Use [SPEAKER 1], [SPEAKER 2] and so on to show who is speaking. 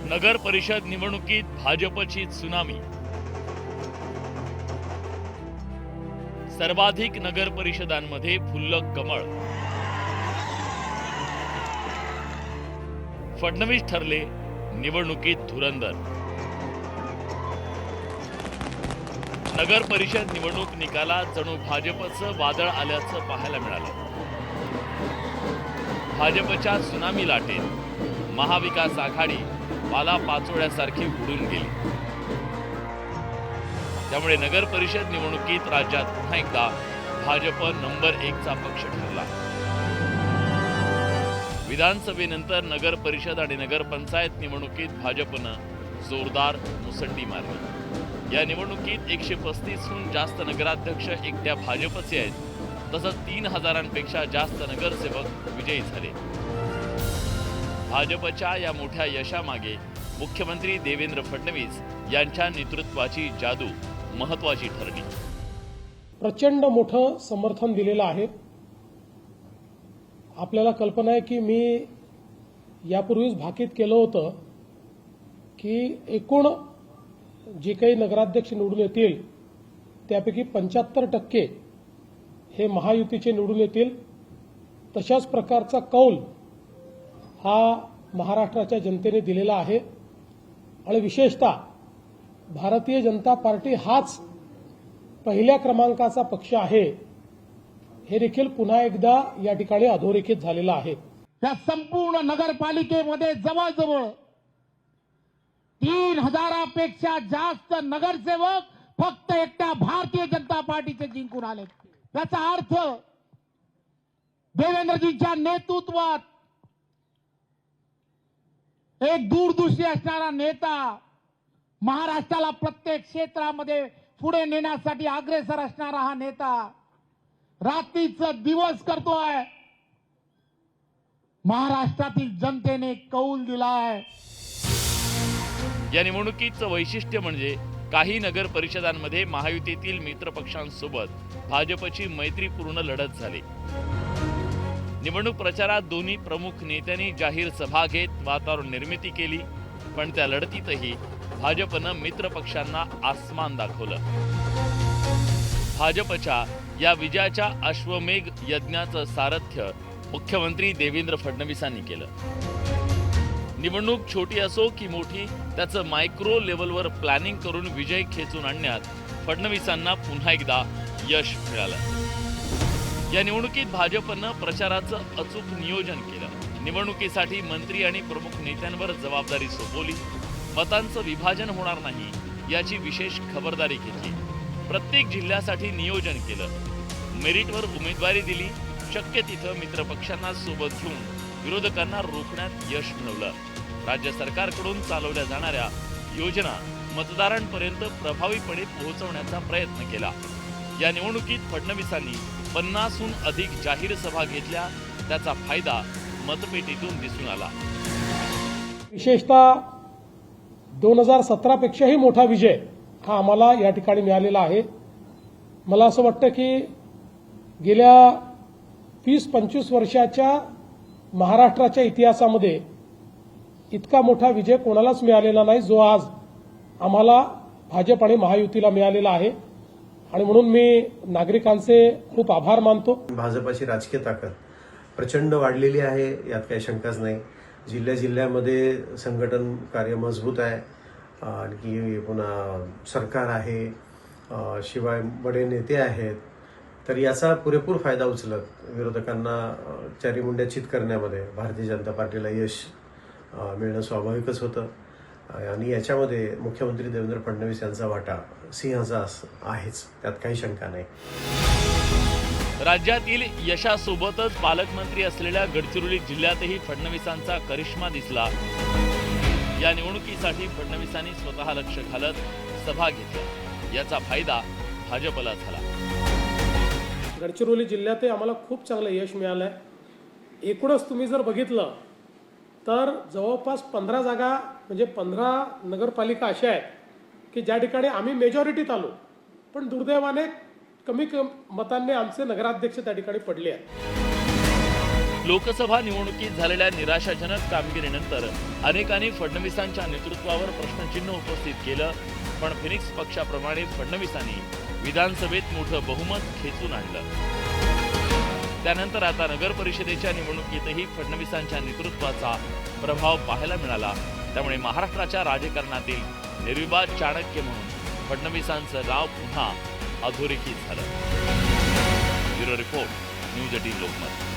[SPEAKER 1] नगर परिषद निवडणुकीत भाजपची त्सुनामी। सर्वाधिक नगर परिषदांमध्ये फुललं कमळ। फडणवीस ठरले निवडणुकीत धुरंधर। नगर परिषद निवडणूक निकालात जणू भाजपचं वादळ आल्याचं पाहायला मिळालं। भाजपच्या त्सुनामी लाटेत महाविकास आघाडी पालापाचोळ्यासारखी उडून गेली। त्यामुळे नगर परिषद निवडणुकीत राज्यात पुन्हा एकदा भाजप नंबर 1 चा पक्ष ठरला। विधानसभेनंतर नगर परिषद आणि नगर पंचायत निवडणुकीत भाजपनं जोरदार मुसंडी मारली। या निवडणुकीत 135हून जास्त नगराध्यक्ष एकट्या भाजपचे आहेत, तसंच 3000पेक्षा जास्त नगरसेवक विजयी झाले। भाजपच्या या मोठ्या यशामागे मुख्यमंत्री देवेंद्र फडणवीस यांच्या नेतृत्वाची जादू महत्त्वाची ठरली।
[SPEAKER 2] प्रचंड मोठं समर्थन दिलेलं आहे। आपल्याला कल्पना आहे की मी यापूर्वीच भाकीत केलं होतं की एकूण जे काही नगराध्यक्ष निवडून येतील त्यापैकी 75% हे महायुतीचे निवडून येतील। तशाच प्रकारचा कौल हा महाराष्ट्राच्या जनतेने दिलेला आहे आणि विशेषतः भारतीय जनता पार्टी हाच पहिल्या क्रमांकाचा पक्ष आहे हे देखील पुन्हा एकदा या ठिकाणी अधोरेखित झालेलं आहे।
[SPEAKER 3] या संपूर्ण नगरपालिकेमध्ये जवळजवळ 3000पेक्षा जास्त नगरसेवक फक्त एकट्या भारतीय जनता पार्टीचे जिंकून आले। याचा अर्थ देवेंद्रजींच्या नेतृत्वात एक दूरदृष्टी असणारा नेता, महाराष्ट्राला प्रत्येक क्षेत्रामध्ये पुढे नेण्यासाठी अग्रेसर असणारा हा नेता रात्रीचं दिवस करतोय। महाराष्ट्रातील जनतेने कौल दिलाय।
[SPEAKER 1] या निवडणुकीचं वैशिष्ट्य म्हणजे काही नगर परिषदांमध्ये महायुतीतील मित्रपक्षांसोबत भाजपची मैत्रीपूर्ण लढत झाली। निवडणूक प्रचारात दोन्ही प्रमुख नेत्यांनी जाहीर सभा घेत वातावरण निर्मिती केली, पण त्या लढतीतही भाजपनं मित्रपक्षांना आसमान दाखवलं। भाजपच्या या विजयाच्या अश्वमेघ यज्ञाचं सारथ्य मुख्यमंत्री देवेंद्र फडणवीसांनी केलं। निवडणूक छोटी असो की मोठी, त्याचं मायक्रो लेव्हलवर प्लॅनिंग करून विजय खेचून आणण्यात फडणवीसांना पुन्हा एकदा यश मिळालं। या निवडणुकीत भाजपनं प्रचाराचं अचूक नियोजन केलं। निवडणुकीसाठी मंत्री आणि प्रमुख नेत्यांवर जबाबदारी सोपवली। मतांचं विभाजन होणार नाही याची विशेष खबरदारी घेतली। प्रत्येक जिल्ह्यासाठी नियोजन केलं। मेरिटवर उमेदवारी दिली। शक्य तिथं मित्रपक्षांना सोबत घेऊन विरोधकांना रोखण्यात यश मिळवलं। राज्य सरकारकडून चालवल्या जाणाऱ्या योजना मतदारांपर्यंत प्रभावीपणे पोहोचवण्याचा प्रयत्न केला। या निवडणुकीत फडणवीसांनी 50हून अधिक जाहीर सभा घेतल्या। त्याचा फायदा मतपेटीतून दिसून आला।
[SPEAKER 2] विशेषतः 2017 पेक्षाही मोठा विजय हा आम्हाला या ठिकाणी मिळालेला आहे। मला असं वाटतं की गेल्या 20-25 वर्षाच्या महाराष्ट्राच्या इतिहासामध्ये इतका मोठा विजय कोणालाच मिळालेला नाही जो आज आम्हाला भाजप आणि महायुतीला मिळालेला आहे आणि म्हणून मी नागरिकांचे खूप आभार मानतो।
[SPEAKER 4] भाजपाची राजकीय ताकद प्रचंड वाढलेली आहे, यात काही शंकाच नाही। जिल्ह्यामध्ये संघटन कार्य मजबूत आहे, आणखी पुन्हा सरकार आहे, शिवाय बडे नेते आहेत। तर याचा पुरेपूर फायदा उचलत विरोधकांना चारीमुंड्या चित करण्यामध्ये भारतीय जनता पार्टीला यश मिळणं स्वाभाविकच होतं आणि याच्यामध्ये मुख्यमंत्री देवेंद्र फडणवीस यांचा वाटा सिंहाचा आहेच, त्यात काही शंका नाही।
[SPEAKER 1] राज्यातील यशासोबतच पालकमंत्री असलेल्या गडचिरोली जिल्ह्यातही फडणवीसांचा करिश्मा दिसला। या निवडणुकीसाठी फडणवीसांनी स्वतः लक्ष घालत सभा घेतल्या। याचा फायदा भाजपला झाला।
[SPEAKER 2] गडचिरोली जिल्ह्यातही आम्हाला खूप चांगलं यश मिळालंय। एकूणच तुम्ही जर बघितलं तर जवळपास 15 जागा म्हणजे 15 नगरपालिका अशा आहेत की ज्या ठिकाणी आम्ही मेजॉरिटीत आलो, पण दुर्दैवाने कमी मतांनी आमचे नगराध्यक्ष त्या ठिकाणी पडले आहेत।
[SPEAKER 1] लोकसभा निवडणुकीत झालेल्या निराशाजनक कामगिरीनंतर अनेकांनी फडणवीसांच्या नेतृत्वावर प्रश्नचिन्ह उपस्थित केलं, पण फिनिक्स पक्षाप्रमाणे फडणवीसांनी विधानसभेत मोठं बहुमत खेचून आणलं. त्यानंतर आता नगर परिषदेच्या निवडणुकीतही फडणवीसांच्या नेतृत्वाचा प्रभाव पाहायला मिळाला. त्यामुळे महाराष्ट्राच्या राजकारणातील निर्विवाद चाणक्य म्हणून फडणवीसांचं नाव पुन्हा अधोरेखित झालं. Bureau report, news 18 Lokmat.